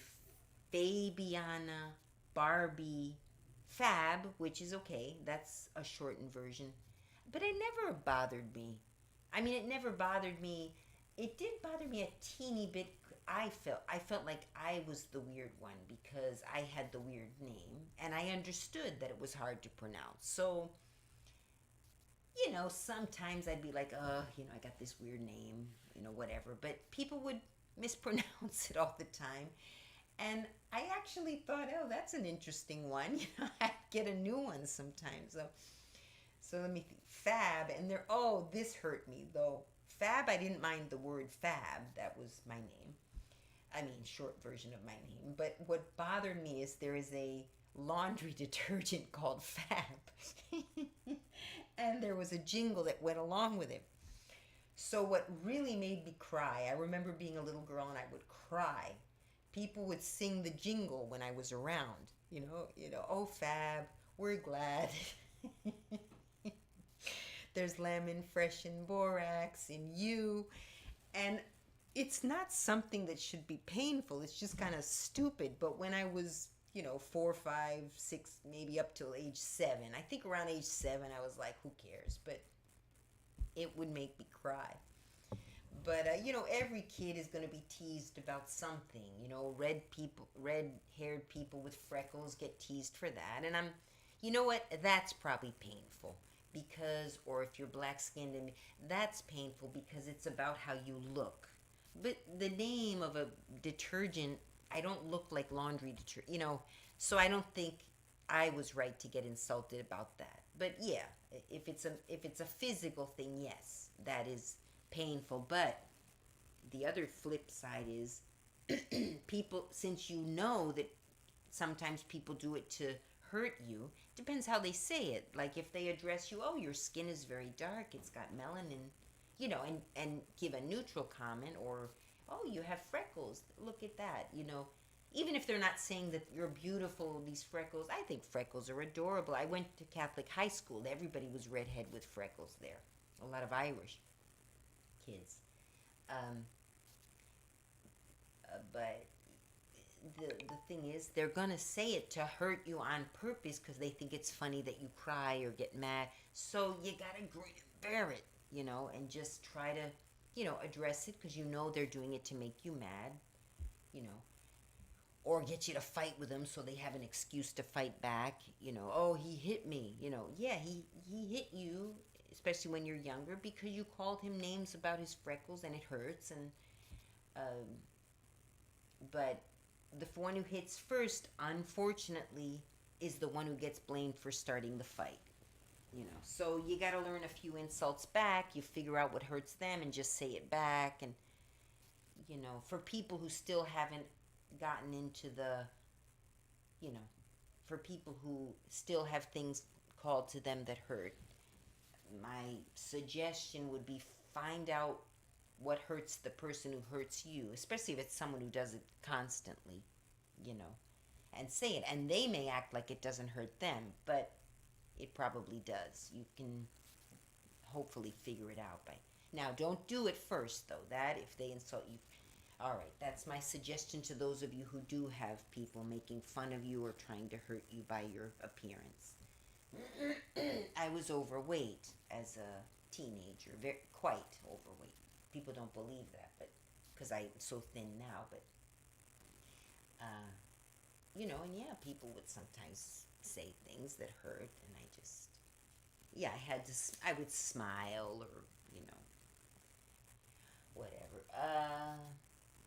Fabiana, Barbie, Fab, which is okay. That's a shortened version. But it never bothered me. I mean, it never bothered me. It did bother me a teeny bit. I felt like I was the weird one because I had the weird name, and I understood that it was hard to pronounce. So, sometimes I'd be like, I got this weird name, whatever. But people would mispronounce it all the time. And I actually thought, that's an interesting one. I'd get a new one sometimes. So let me think. Fab, and this hurt me, though. Fab, I didn't mind the word fab. That was my name. I mean, short version of my name. But what bothered me is there is a laundry detergent called Fab. And there was a jingle that went along with it. So what really made me cry, I remember being a little girl and I would cry people would sing the jingle when I was around. Oh Fab, we're glad. There's lemon fresh and borax in you. And it's not something that should be painful. It's just kind of stupid. But when I was, 4, 5, 6, maybe up till age 7, I think around age 7, I was like, who cares? But it would make me cry. But, every kid is going to be teased about something. Red-haired people with freckles get teased for that. And you know what? That's probably painful. Or if you're black-skinned, and that's painful because it's about how you look. But the name of a detergent, I don't look like laundry detergent, so I don't think I was right to get insulted about that. But yeah, if it's a physical thing, yes, that is painful. But the other flip side is people, since you know that sometimes people do it to hurt you, depends how they say it. Like if they address you, oh, your skin is very dark, it's got melanin, and give a neutral comment, or oh, you have freckles, look at that, even if they're not saying that you're beautiful, these freckles, I think freckles are adorable. I went to Catholic high school. Everybody was redhead with freckles there. A lot of Irish kids. But the thing is, they're going to say it to hurt you on purpose because they think it's funny that you cry or get mad. So you got to grin and bear it, and just try to, address it because they're doing it to make you mad, or get you to fight with them so they have an excuse to fight back. Oh, he hit me. Yeah, he hit you, especially when you're younger, because you called him names about his freckles and it hurts. And but the one who hits first, unfortunately, is the one who gets blamed for starting the fight. So you got to learn a few insults back. You figure out what hurts them and just say it back. And for people who still haven't gotten into for people who still have things called to them that hurt, my suggestion would be find out what hurts the person who hurts you, especially if it's someone who does it constantly, and say it. And they may act like it doesn't hurt them, but it probably does. You can hopefully figure it out by now. Don't do it first, though. That if they insult you. All right, that's my suggestion to those of you who do have people making fun of you or trying to hurt you by your appearance. I was overweight as a teenager, quite overweight. People don't believe that, but because I'm so thin now, but and yeah, people would sometimes say things that hurt, and I would smile or whatever.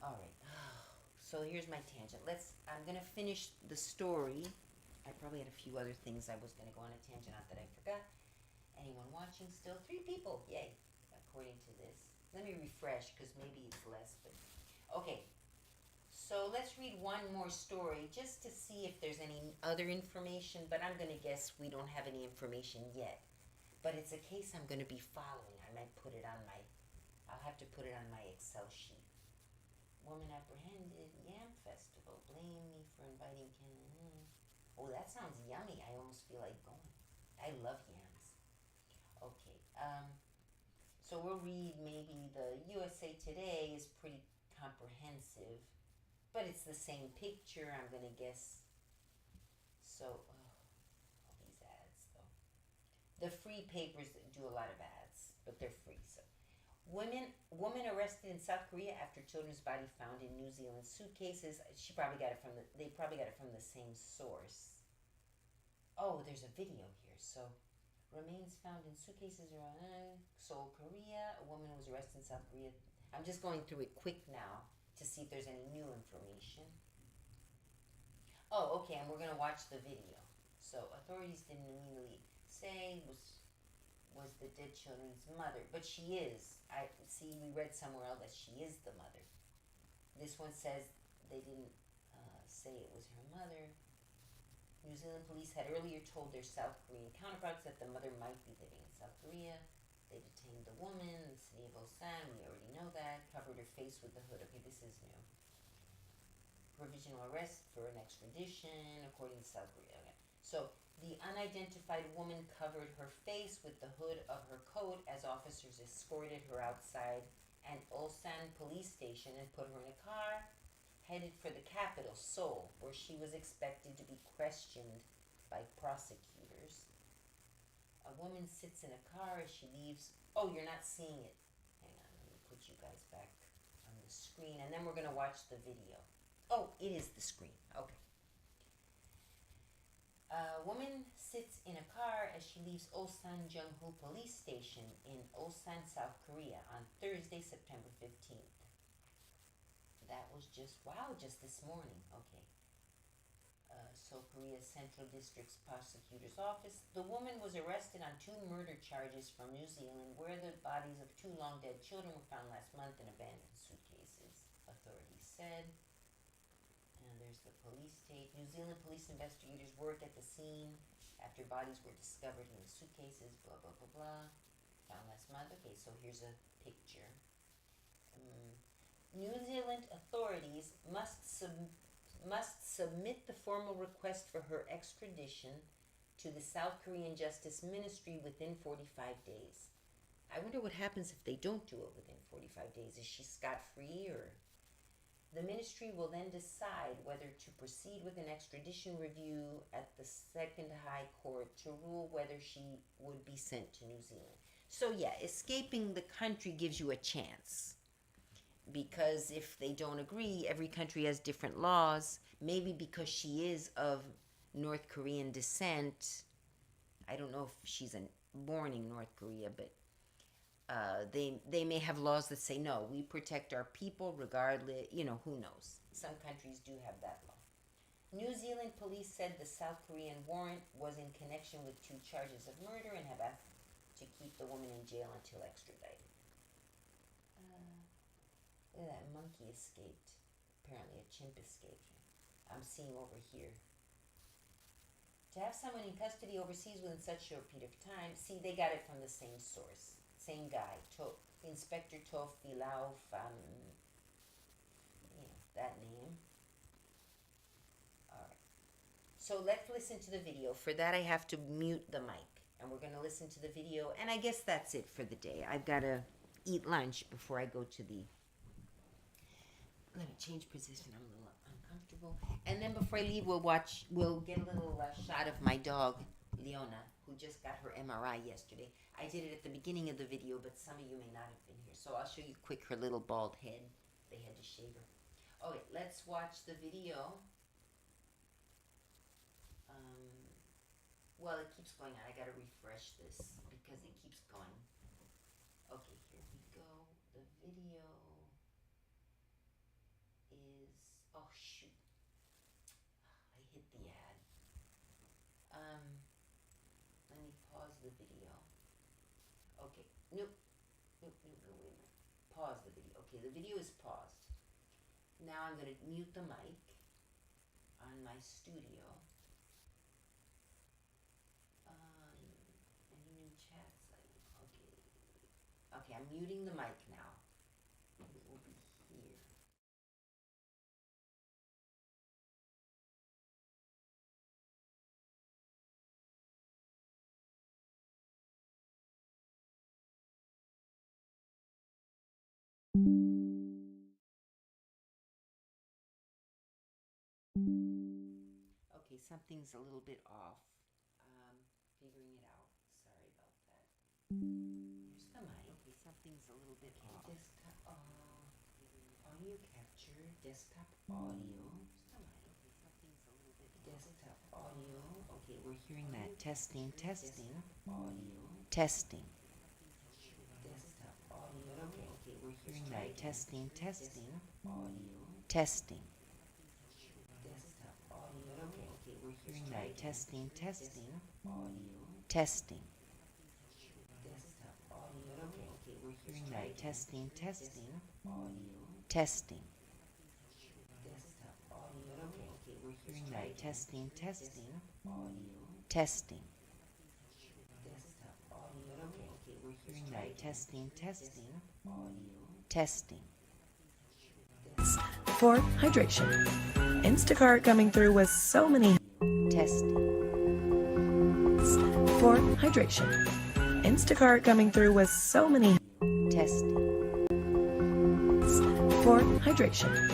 All right. So here's my tangent. I'm gonna finish the story. I probably had a few other things I was gonna go on a tangent on that I forgot. Anyone watching still? 3 people. Yay. According to this. Let me refresh because maybe it's less. But okay. So let's read one more story just to see if there's any other information. But I'm gonna guess we don't have any information yet. But it's a case I'm gonna be following. I'll have to put it on my Excel sheet. Woman apprehended, Yam Festival. Blame me for inviting Ken. Oh, that sounds yummy. I almost feel like going. I love yams. Okay. So we'll read maybe the USA Today is pretty comprehensive, but it's the same picture, I'm going to guess. So, all these ads, though. The free papers do a lot of ads, but they're free, so. Woman arrested in South Korea after children's body found in New Zealand suitcases. They probably got it from the same source. Oh, there's a video here. So, remains found in suitcases around Seoul, Korea. A woman was arrested in South Korea. I'm just going through it quick now to see if there's any new information. Oh, okay, and we're going to watch the video. So, authorities didn't immediately say was the dead children's mother, but she is. We read somewhere else that she is the mother. This one says they didn't say it was her mother. New Zealand police had earlier told their South Korean counterparts that the mother might be living in South Korea. They detained the woman in the city of Osan. We already know that. Covered her face with the hood. Okay, this is new. provisional arrest for an extradition, according to South Korea. Okay. So the unidentified woman covered her face with the hood of her coat as officers escorted her outside an Ulsan police station and put her in a car headed for the capital, Seoul, where she was expected to be questioned by prosecutors. A woman sits in a car as she leaves. Oh, you're not seeing it. Hang on, let me put you guys back on the screen, and then we're going to watch the video. Oh, it is the screen. Okay. A woman sits in a car as she leaves Ulsan Jungho Police Station in Ulsan, South Korea on Thursday, September 15th. That was just this morning. Okay. Seoul Korea's Central District's prosecutor's office. The woman was arrested on 2 murder charges from New Zealand, where the bodies of 2 long-dead children were found last month in abandoned suitcases, authorities said. And there's the police tape. New Zealand police investigators worked at the scene after bodies were discovered in the suitcases, blah, blah, blah, blah. Found last month. Okay, so here's a picture. New Zealand authorities must submit the formal request for her extradition to the South Korean Justice Ministry within 45 days. I wonder what happens if they don't do it within 45 days. Is she scot-free, or... The ministry will then decide whether to proceed with an extradition review at the Second High Court to rule whether she would be sent to New Zealand. So yeah, escaping the country gives you a chance. Because if they don't agree, every country has different laws. Maybe because she is of North Korean descent. I don't know if she's born in North Korea, but they may have laws that say, no, we protect our people regardless. You know, who knows? Some countries do have that law. New Zealand police said the South Korean warrant was in connection with 2 charges of murder and have asked to keep the woman in jail until extradited. Look at that monkey escaped. Apparently a chimp escaped. I'm seeing over here. To have someone in custody overseas within such a short period of time, see, they got it from the same source. Same guy, Inspector To Filau Pham, that name. Alright. So let's listen to the video. For that I have to mute the mic. And we're going to listen to the video. And I guess that's it for the day. I've got to eat lunch before I go to the... Let me change position. I'm a little uncomfortable. And then before I leave, we'll get a little shot of my dog, Leona, who just got her MRI yesterday. I did it at the beginning of the video, but some of you may not have been here. So I'll show you quick her little bald head. They had to shave her. Okay, let's watch the video. Well, it keeps going on. I gotta refresh this because it keeps going. Okay, here we go. The video is... Oh, shoot. I hit the ad. Let me pause the video. Okay. Nope, wait a minute. Pause the video. Okay, the video is paused. Now I'm going to mute the mic on my studio. Any new chats? Okay, I'm muting the mic now. It will be here. Okay, something's a little bit off. Figuring it out. Sorry about that. Here's the mic. Okay, something's a little bit off. Desktop audio capture. Desktop audio. Here's the mic. Okay, something's a little bit off. Desktop audio. Okay, we're hearing that. Testing. Audio. Testing. Desktop audio. Okay, we're hearing that. Testing. Audio. Testing. Desktop audio. Okay, we're hearing that. Testing. Audio. Testing. Desktop audio. Okay, we're hearing that. Testing. Audio. Testing. Desktop audio. Okay, we're hearing that. Testing. Audio. Testing. Desktop audio. Okay, we're hearing that. Testing. Audio. Testing. for hydration. Instacart coming through with so many Testing. for hydration. Instacart coming through with so many Testing. for hydration.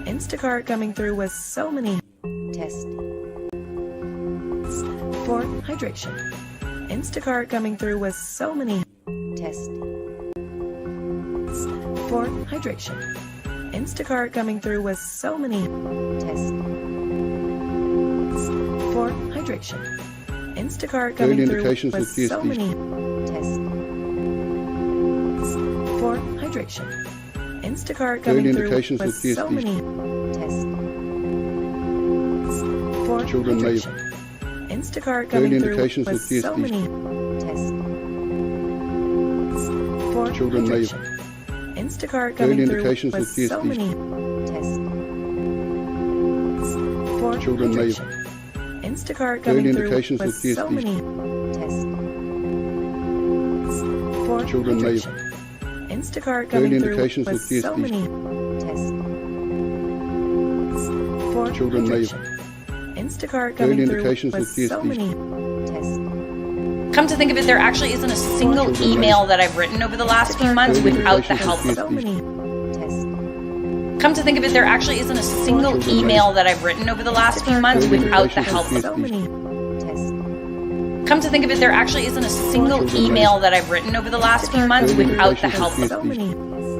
Instacart coming through with so many Testing. for hydration. Instacart coming through with so many Testing. for hydration. Instacart coming through with so many Testing. for hydration. Instacart Early coming through indications with of CSP. so many Testing. for hydration. Instacart Early coming through indications with of CSP. so many Testing. for Children may- hydration. Instacart Early coming through indications with of so CSP. many Testing. for Children may- hydration. Instacart Early coming through indications with of CSP. so many Testing. for Children may- hydration. Instacart Early coming through indications of with so CSP. many Testing. for Children may- hydration. Instacart Early coming through indications with of CSP. so many Testing. for Children may- hydration. Instacart Early coming through indications with of CSP. so many Testing. Come to think of it, there actually isn't a single email that I've written over the last few months without the help of. so many Testing. Come to think of it, there actually isn't a single email that I've written over the last few months without the help of. so many Testing. Come to think of it, there actually isn't a single email that I've written over the last few months without the help of. so many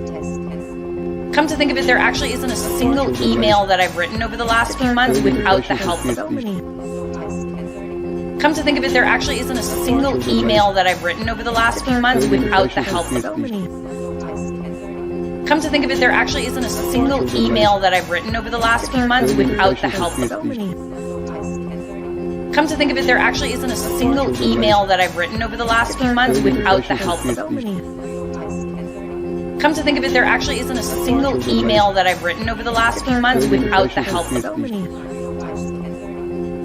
Testing. Come to think of it, there actually isn't a single email that I've written over the last few months without the help of. so many Come to think of it, there actually isn't a single email that I've written over the last few months without the help of. so many Come to think of it, there actually isn't a single email that I've written over the last few months without the help of. so many Come to think of it, there actually isn't a single email that I've written over the last few months without the help of. so many Come to think of it, there actually isn't a single email that I've written over the last few months without the help of. so many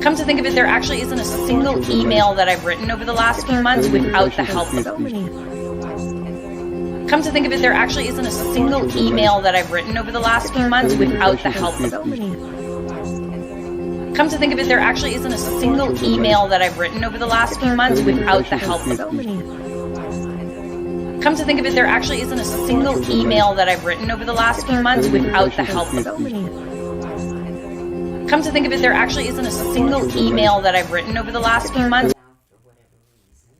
Come to think of it, there actually isn't a single email that I've written over the last few months without the help of. so many Come to think of it, there actually isn't a single email that I've written over the last few months without the help of. so many Come to think of it, there actually isn't a single email that I've written over the last few months without the help of. so many Come to think of it, there actually isn't a single email that I've written over the last few months without the help of. so many Come to think of it, there actually isn't a single email that I've written over the last few months. Down for whatever reason.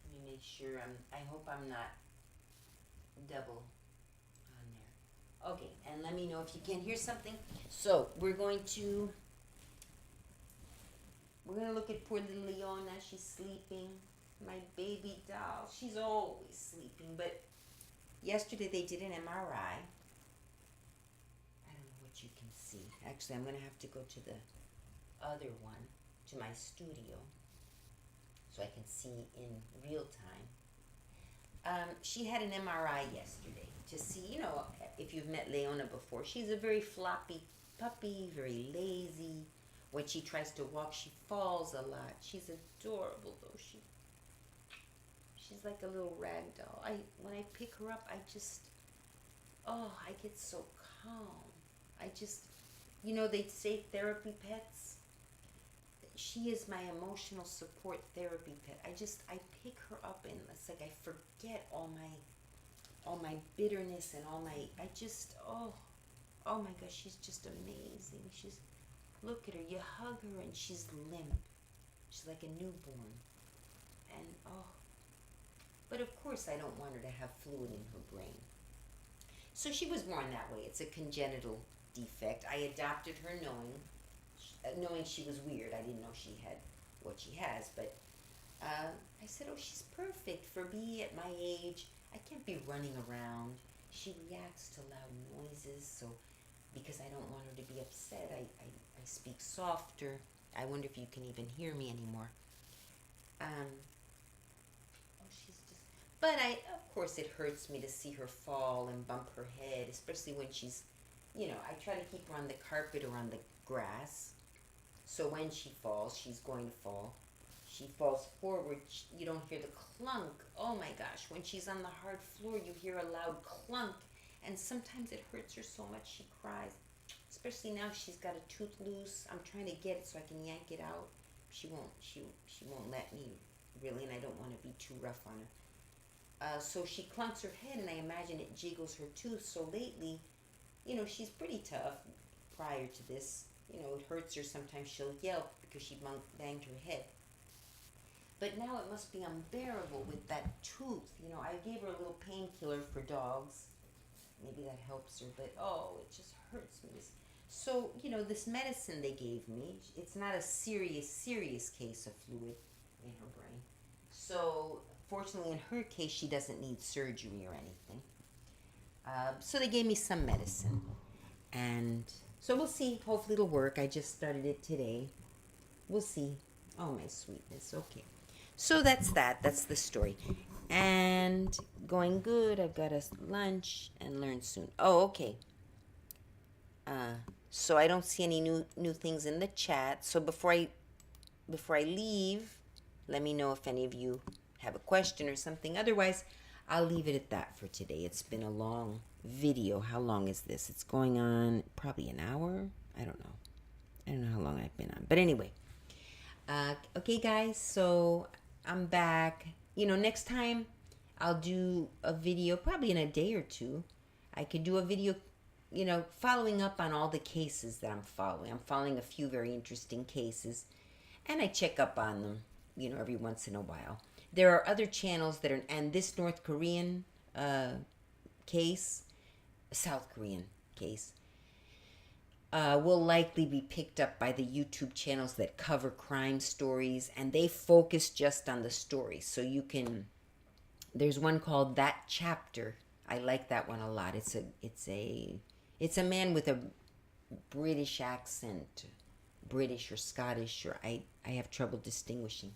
Let me make sure I hope I'm not double on there. Okay, and let me know if you can hear something. So we're going to look at poor little Leona. She's sleeping. My baby doll. She's always sleeping, but yesterday they did an MRI. I don't know what you can see. Actually, I'm going to have to go to the other one, to my studio, so I can see in real time. She had an MRI yesterday to see, if you've met Leona before. She's a very floppy puppy, very lazy. When she tries to walk, she falls a lot. She's adorable, though. She's like a little rag doll. When I pick her up, I get so calm. They say therapy pets. She is my emotional support therapy pet. I pick her up and it's like I forget all my bitterness and oh my gosh, she's just amazing. Look at her, you hug her and she's limp. She's like a newborn. And but of course I don't want her to have fluid in her brain. So she was born that way. It's a congenital defect. I adopted her knowing she was weird. I didn't know she had what she has, but I said, she's perfect for me at my age. I can't be running around. She reacts to loud noises, so because I don't want her to be upset, I speak softer. I wonder if you can even hear me anymore. But of course it hurts me to see her fall and bump her head, especially when she's, I try to keep her on the carpet or on the grass. So when she falls, she's going to fall. She falls forward, you don't hear the clunk. Oh my gosh, when she's on the hard floor, you hear a loud clunk. And sometimes it hurts her so much she cries. Especially now she's got a tooth loose. I'm trying to get it so I can yank it out. She won't let me really, and I don't want to be too rough on her. So she clunks her head, and I imagine it jiggles her tooth. So lately, you know, she's pretty tough. Prior to this, you know, it hurts her. Sometimes she'll yelp because she banged her head. But now it must be unbearable with that tooth. You know, I gave her a little painkiller for dogs. Maybe that helps her, but oh, it just hurts me. So, you know, this medicine they gave me, it's not a serious case of fluid in her brain. So, fortunately in her case, she doesn't need surgery or anything. So they gave me some medicine. And so we'll see. Hopefully it'll work. I just started it today. We'll see. Oh, my sweetness. Okay. So that's that. That's the story. And going good. I've got a lunch and learn soon. Oh, okay. So I don't see any new things in the chat. So before I leave, let me know if any of you have a question or something. Otherwise, I'll leave it at that for today. It's been a long video. How long is this? It's going on probably an hour. I don't know how long I've been on. But anyway. Okay, guys. So I'm back. You know, next time I'll do a video probably in a day or two. I could do a video, you know, following up on all the cases that I'm following. I'm following a few very interesting cases, and I check up on them, you know, every once in a while. There are other channels that are, and this North Korean case, South Korean case, will likely be picked up by the YouTube channels that cover crime stories, and they focus just on the stories. So you can, there's one called That Chapter. I like that one a lot. It's a man with a British accent, British or Scottish, or I have trouble distinguishing.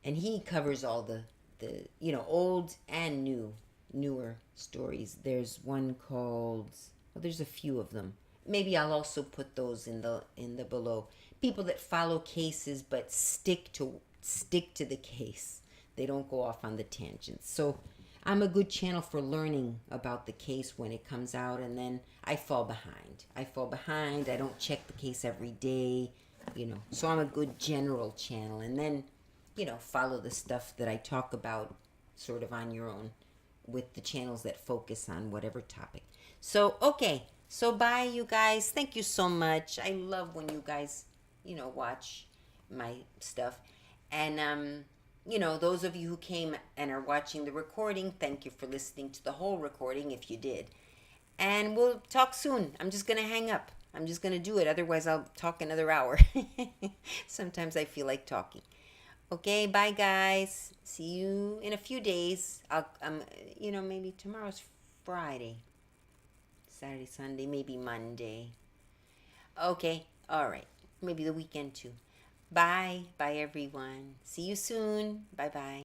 And he covers all the you know, old and newer stories. There's one called, well, there's a few of them. Maybe I'll also put those in the below. People that follow cases but stick to the case. They don't go off on the tangents. So I'm a good channel for learning about the case when it comes out, and then I fall behind. I don't check the case every day, you know. So I'm a good general channel, and then, you know, follow the stuff that I talk about sort of on your own with the channels that focus on whatever topic. So, okay. So bye, you guys. Thank you so much. I love when you guys, you know, watch my stuff. And, you know, those of you who came and are watching the recording, thank you for listening to the whole recording if you did. And we'll talk soon. I'm just going to hang up. I'm just going to do it. Otherwise, I'll talk another hour. Sometimes I feel like talking. Okay, bye, guys. See you in a few days. You know, maybe tomorrow's Friday. Saturday, Sunday, maybe Monday. Okay, all right. Maybe the weekend, too. Bye. Bye, everyone. See you soon. Bye-bye.